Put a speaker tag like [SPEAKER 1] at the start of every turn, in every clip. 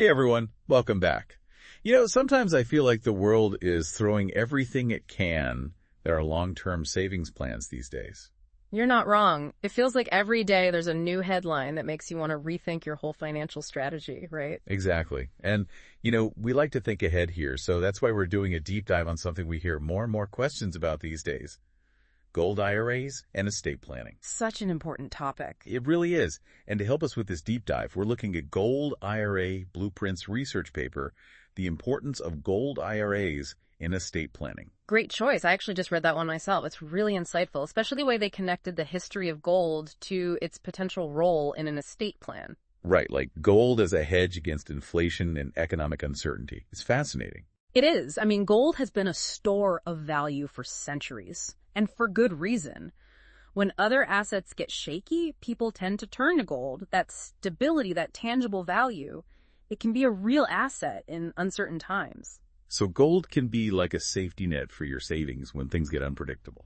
[SPEAKER 1] Hey everyone, welcome back. Sometimes I feel like the world is throwing everything it can at our long-term savings plans these days.
[SPEAKER 2] You're not wrong. It feels like every day there's a new headline that makes you want to rethink your whole financial strategy, right?
[SPEAKER 1] Exactly. And, we like to think ahead here, so that's why we're doing a deep dive on something we hear more and more questions about these days. Gold IRAs and estate planning.
[SPEAKER 2] Such an important topic.
[SPEAKER 1] It really is. And to help us with this deep dive, we're looking at Gold IRA Blueprints research paper, The Importance of Gold IRAs in Estate Planning.
[SPEAKER 2] Great choice. I actually just read that one myself. It's really insightful, especially the way they connected the history of gold to its potential role in an estate plan.
[SPEAKER 1] Right, like gold as a hedge against inflation and economic uncertainty. It's fascinating.
[SPEAKER 2] It is. I mean, gold has been a store of value for centuries, and for good reason. When other assets get shaky, people tend to turn to gold. That stability, that tangible value, it can be a real asset in uncertain times.
[SPEAKER 1] So gold can be like a safety net for your savings when things get unpredictable.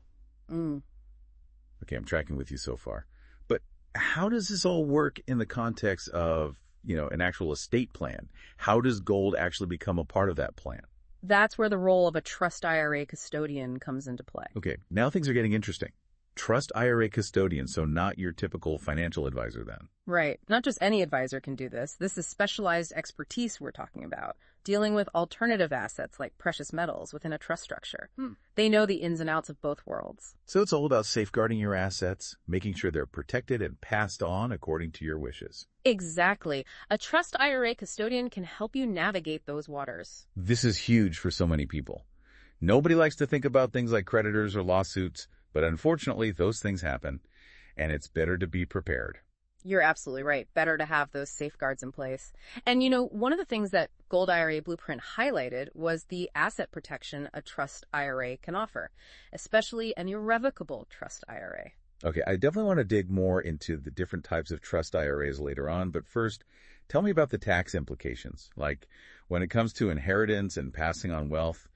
[SPEAKER 1] Okay, I'm tracking with you so far. But how does this all work in the context of, an actual estate plan? How does gold actually become a part of that plan?
[SPEAKER 2] That's where the role of a trust IRA custodian comes into play.
[SPEAKER 1] Okay, now things are getting interesting. Trust IRA custodian, so not your typical financial advisor then.
[SPEAKER 2] Right. Not just any advisor can do this. This is specialized expertise we're talking about, dealing with alternative assets like precious metals within a trust structure. They know the ins and outs of both worlds.
[SPEAKER 1] So it's all about safeguarding your assets, making sure they're protected and passed on according to your wishes.
[SPEAKER 2] Exactly. A trust IRA custodian can help you navigate those waters.
[SPEAKER 1] This is huge for so many people. Nobody likes to think about things like creditors or lawsuits, but unfortunately, those things happen, and it's better to be prepared.
[SPEAKER 2] You're absolutely right. Better to have those safeguards in place. And one of the things that Gold IRA Blueprint highlighted was the asset protection a trust IRA can offer, especially an irrevocable trust IRA.
[SPEAKER 1] Okay, I definitely want to dig more into the different types of trust IRAs later on, but first, tell me about the tax implications. Like, when it comes to inheritance and passing on wealth,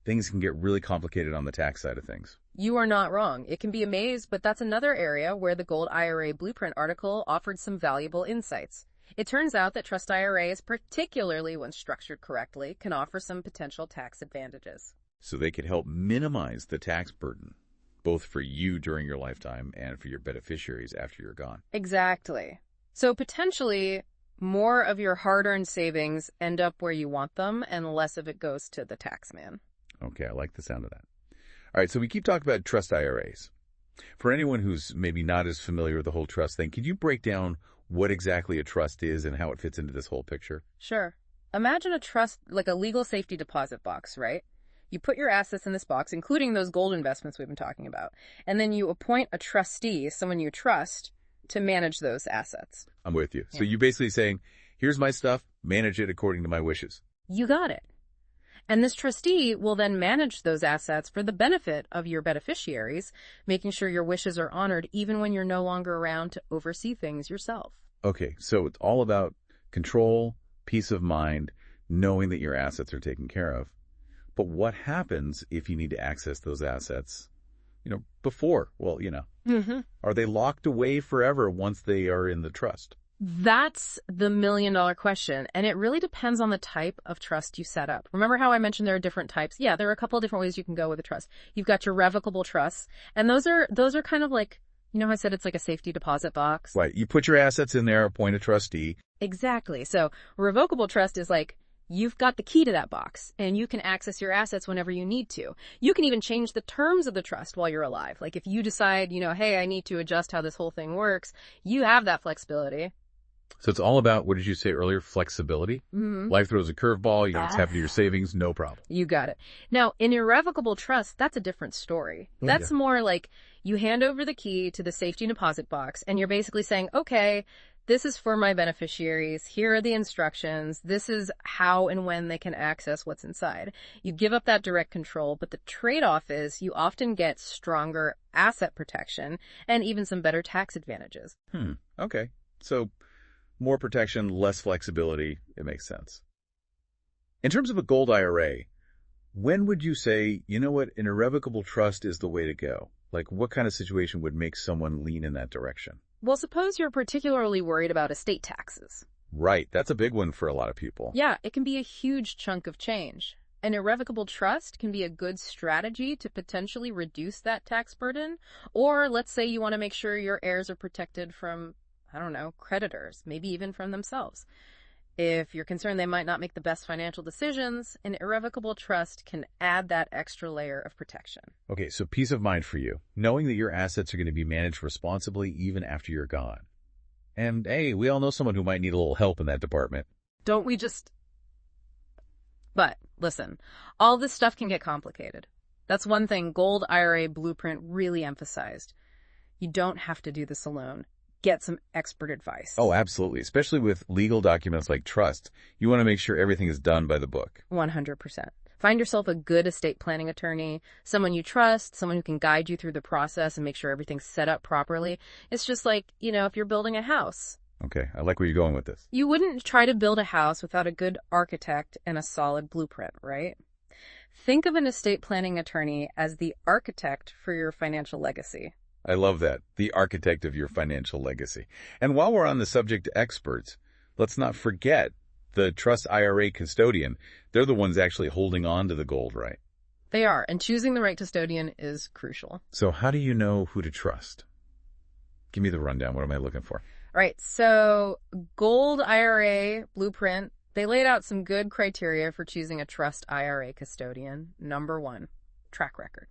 [SPEAKER 1] things can get really complicated on the tax side of things.
[SPEAKER 2] You are not wrong. It can be a maze, but that's another area where the Gold IRA Blueprint article offered some valuable insights. It turns out that trust IRAs, particularly when structured correctly, can offer some potential tax advantages.
[SPEAKER 1] So they could help minimize the tax burden, both for you during your lifetime and for your beneficiaries after you're gone.
[SPEAKER 2] Exactly. So potentially, more of your hard-earned savings end up where you want them, and less of it goes to the tax man.
[SPEAKER 1] Okay, I like the sound of that. All right, so we keep talking about trust IRAs. For anyone who's maybe not as familiar with the whole trust thing, could you break down what exactly a trust is and how it fits into this whole picture?
[SPEAKER 2] Sure. Imagine a trust like a legal safety deposit box, right? You put your assets in this box, including those gold investments we've been talking about, and then you appoint a trustee, someone you trust, to manage those assets.
[SPEAKER 1] I'm with you. So you're basically saying, here's my stuff, manage it according to my wishes.
[SPEAKER 2] You got it. And this trustee will then manage those assets for the benefit of your beneficiaries, making sure your wishes are honored even when you're no longer around to oversee things yourself.
[SPEAKER 1] Okay, so it's all about control, peace of mind, knowing that your assets are taken care of. But what happens if you need to access those assets, before? Well, Are they locked away forever once they are in the trust?
[SPEAKER 2] That's the million-dollar question, and it really depends on the type of trust you set up. Remember how I mentioned there are different types? Yeah, there are a couple of different ways you can go with a trust. You've got your revocable trusts, and those are kind of like, how I said it's like a safety deposit box?
[SPEAKER 1] Right. You put your assets in there, appoint a trustee.
[SPEAKER 2] Exactly. So revocable trust is like, you've got the key to that box, and you can access your assets whenever you need to. You can even change the terms of the trust while you're alive. Like if you decide, hey, I need to adjust how this whole thing works, you have that flexibility.
[SPEAKER 1] So it's all about, what did you say earlier, flexibility?
[SPEAKER 2] Mm-hmm.
[SPEAKER 1] Life throws a curveball, you got what's happening to your savings, no problem.
[SPEAKER 2] You got it. Now, in irrevocable trust, that's a different story. That's more like you hand over the key to the safety deposit box, and you're basically saying, okay, this is for my beneficiaries. Here are the instructions. This is how and when they can access what's inside. You give up that direct control, but the trade-off is you often get stronger asset protection and even some better tax advantages.
[SPEAKER 1] Okay. So more protection, less flexibility. It makes sense. In terms of a gold IRA, when would you say, an irrevocable trust is the way to go? Like, what kind of situation would make someone lean in that direction?
[SPEAKER 2] Well, suppose you're particularly worried about estate taxes.
[SPEAKER 1] Right. That's a big one for a lot of people.
[SPEAKER 2] Yeah, it can be a huge chunk of change. An irrevocable trust can be a good strategy to potentially reduce that tax burden. Or let's say you want to make sure your heirs are protected from, I don't know, creditors, maybe even from themselves. If you're concerned they might not make the best financial decisions, an irrevocable trust can add that extra layer of protection.
[SPEAKER 1] Okay, so peace of mind for you, knowing that your assets are going to be managed responsibly even after you're gone. And hey, we all know someone who might need a little help in that department.
[SPEAKER 2] Don't we just... But, listen, all this stuff can get complicated. That's one thing Gold IRA Blueprint really emphasized. You don't have to do this alone. Get some expert advice.
[SPEAKER 1] Oh, absolutely. Especially with legal documents like trusts, you want to make sure everything is done by the book.
[SPEAKER 2] 100%. Find yourself a good estate planning attorney, someone you trust, someone who can guide you through the process and make sure everything's set up properly. It's just like, if you're building a house.
[SPEAKER 1] Okay, I like where you're going with this.
[SPEAKER 2] You wouldn't try to build a house without a good architect and a solid blueprint, right? Think of an estate planning attorney as the architect for your financial legacy.
[SPEAKER 1] I love that. The architect of your financial legacy. And while we're on the subject to experts, let's not forget the trust IRA custodian. They're the ones actually holding on to the gold, right?
[SPEAKER 2] They are, and choosing the right custodian is crucial.
[SPEAKER 1] So how do you know who to trust? Give me the rundown. What am I looking for?
[SPEAKER 2] Right, so Gold IRA Blueprint, they laid out some good criteria for choosing a trust IRA custodian. Number 1, track record.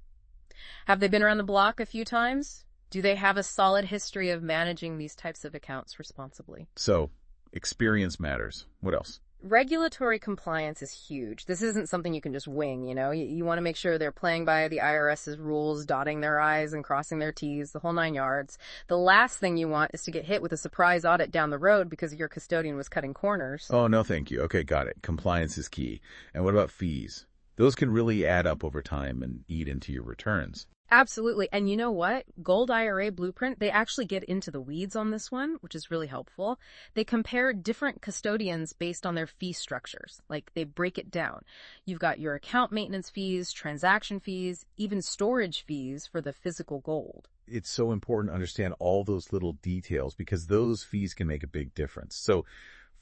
[SPEAKER 2] Have they been around the block a few times? Do they have a solid history of managing these types of accounts responsibly?
[SPEAKER 1] So, experience matters. What else?
[SPEAKER 2] Regulatory compliance is huge. This isn't something you can just wing, You want to make sure they're playing by the IRS's rules, dotting their I's and crossing their T's, the whole 9 yards. The last thing you want is to get hit with a surprise audit down the road because your custodian was cutting corners.
[SPEAKER 1] Oh, no, thank you. Okay, got it. Compliance is key. And what about fees? Those can really add up over time and eat into your returns.
[SPEAKER 2] Absolutely. And you know what? Gold IRA Blueprint, they actually get into the weeds on this one, which is really helpful. They compare different custodians based on their fee structures. Like, they break it down. You've got your account maintenance fees, transaction fees, even storage fees for the physical gold.
[SPEAKER 1] It's so important to understand all those little details because those fees can make a big difference. So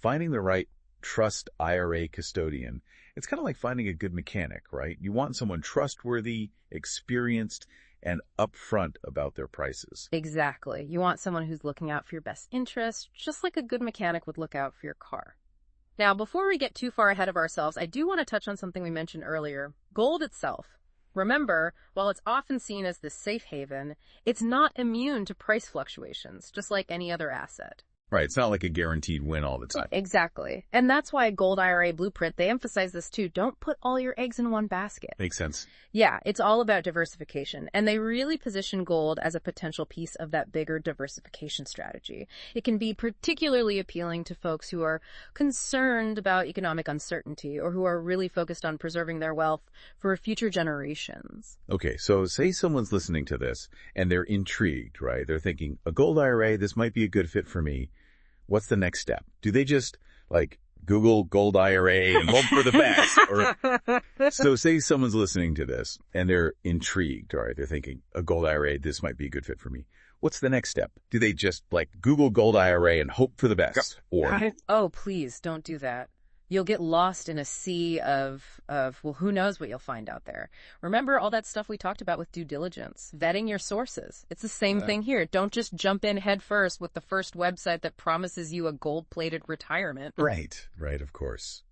[SPEAKER 1] finding the right trust IRA custodian, it's kind of like finding a good mechanic, right? You want someone trustworthy, experienced, and upfront about their prices.
[SPEAKER 2] Exactly. You want someone who's looking out for your best interest, just like a good mechanic would look out for your car. Now, before we get too far ahead of ourselves, I do want to touch on something we mentioned earlier. Gold itself. Remember, while it's often seen as the safe haven, it's not immune to price fluctuations, just like any other asset.
[SPEAKER 1] Right. It's not like a guaranteed win all the time.
[SPEAKER 2] Exactly. And that's why Gold IRA Blueprint, they emphasize this too. Don't put all your eggs in one basket.
[SPEAKER 1] Makes sense.
[SPEAKER 2] Yeah, it's all about diversification. And they really position gold as a potential piece of that bigger diversification strategy. It can be particularly appealing to folks who are concerned about economic uncertainty or who are really focused on preserving their wealth for future generations.
[SPEAKER 1] Okay, so say someone's listening to this and they're intrigued, right? They're thinking, a gold IRA, this might be a good fit for me. What's the next step? Do they just, Google gold IRA and hope for the best? Or, so say someone's listening to this and they're intrigued, right? They're thinking, a gold IRA, this might be a good fit for me. What's the next step? Do they just, Google gold IRA and hope for the best? Or,
[SPEAKER 2] oh, please don't do that. You'll get lost in a sea of, well, who knows what you'll find out there. Remember all that stuff we talked about with due diligence, vetting your sources. It's the same thing here. Don't just jump in head first with the first website that promises you a gold-plated retirement.
[SPEAKER 1] Right, of course.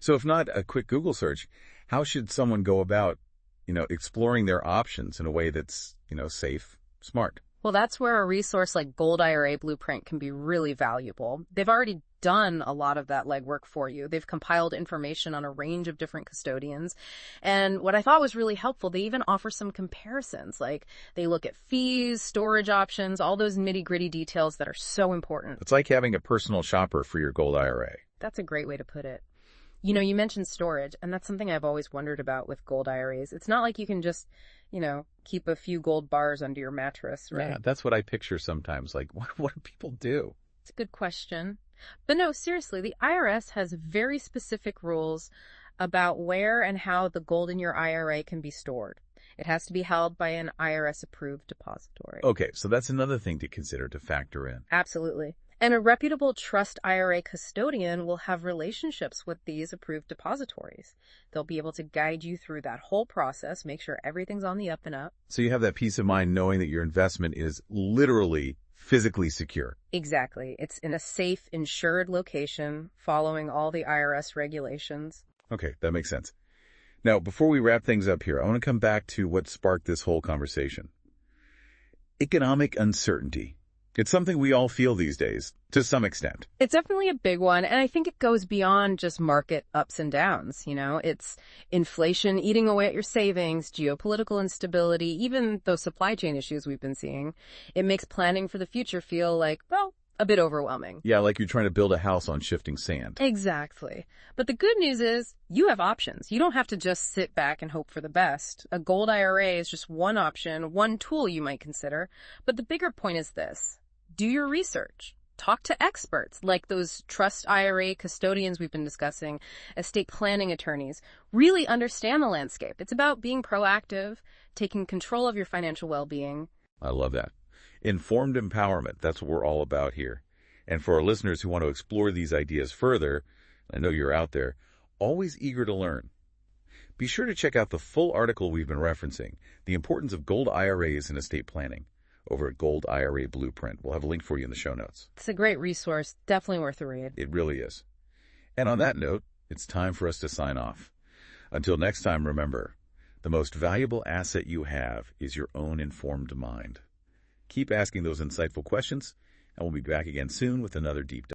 [SPEAKER 1] So if not a quick Google search, how should someone go about, exploring their options in a way that's, safe, smart?
[SPEAKER 2] Well, that's where a resource like Gold IRA Blueprint can be really valuable. They've already done a lot of that legwork for you. They've compiled information on a range of different custodians. And what I thought was really helpful, they even offer some comparisons. They look at fees, storage options, all those nitty-gritty details that are so important.
[SPEAKER 1] It's like having a personal shopper for your gold IRA.
[SPEAKER 2] That's a great way to put it. You mentioned storage, and that's something I've always wondered about with gold IRAs. It's not like you can just, keep a few gold bars under your mattress, right?
[SPEAKER 1] Yeah, that's what I picture sometimes. What do people do?
[SPEAKER 2] It's a good question. But no, seriously, the IRS has very specific rules about where and how the gold in your IRA can be stored. It has to be held by an IRS-approved depository.
[SPEAKER 1] Okay, so that's another thing to consider, to factor in.
[SPEAKER 2] Absolutely. And a reputable trust IRA custodian will have relationships with these approved depositories. They'll be able to guide you through that whole process, make sure everything's on the up and up.
[SPEAKER 1] So you have that peace of mind knowing that your investment is literally physically secure.
[SPEAKER 2] Exactly. It's in a safe, insured location, following all the IRS regulations.
[SPEAKER 1] Okay, that makes sense. Now, before we wrap things up here, I want to come back to what sparked this whole conversation. Economic uncertainty. It's something we all feel these days, to some extent.
[SPEAKER 2] It's definitely a big one, and I think it goes beyond just market ups and downs, It's inflation eating away at your savings, geopolitical instability, even those supply chain issues we've been seeing. It makes planning for the future feel like, well, a bit overwhelming.
[SPEAKER 1] Yeah, like you're trying to build a house on shifting sand.
[SPEAKER 2] Exactly. But the good news is you have options. You don't have to just sit back and hope for the best. A gold IRA is just one option, one tool you might consider. But the bigger point is this. Do your research. Talk to experts like those trust IRA custodians we've been discussing, estate planning attorneys. Really understand the landscape. It's about being proactive, taking control of your financial well-being.
[SPEAKER 1] I love that. Informed empowerment, that's what we're all about here. And for our listeners who want to explore these ideas further, I know you're out there, always eager to learn. Be sure to check out the full article we've been referencing, The Importance of Gold IRAs in Estate Planning, over at Gold IRA Blueprint. We'll have a link for you in the show notes.
[SPEAKER 2] It's a great resource. Definitely worth a read.
[SPEAKER 1] It really is. And on that note, it's time for us to sign off. Until next time, remember, the most valuable asset you have is your own informed mind. Keep asking those insightful questions, and we'll be back again soon with another deep dive.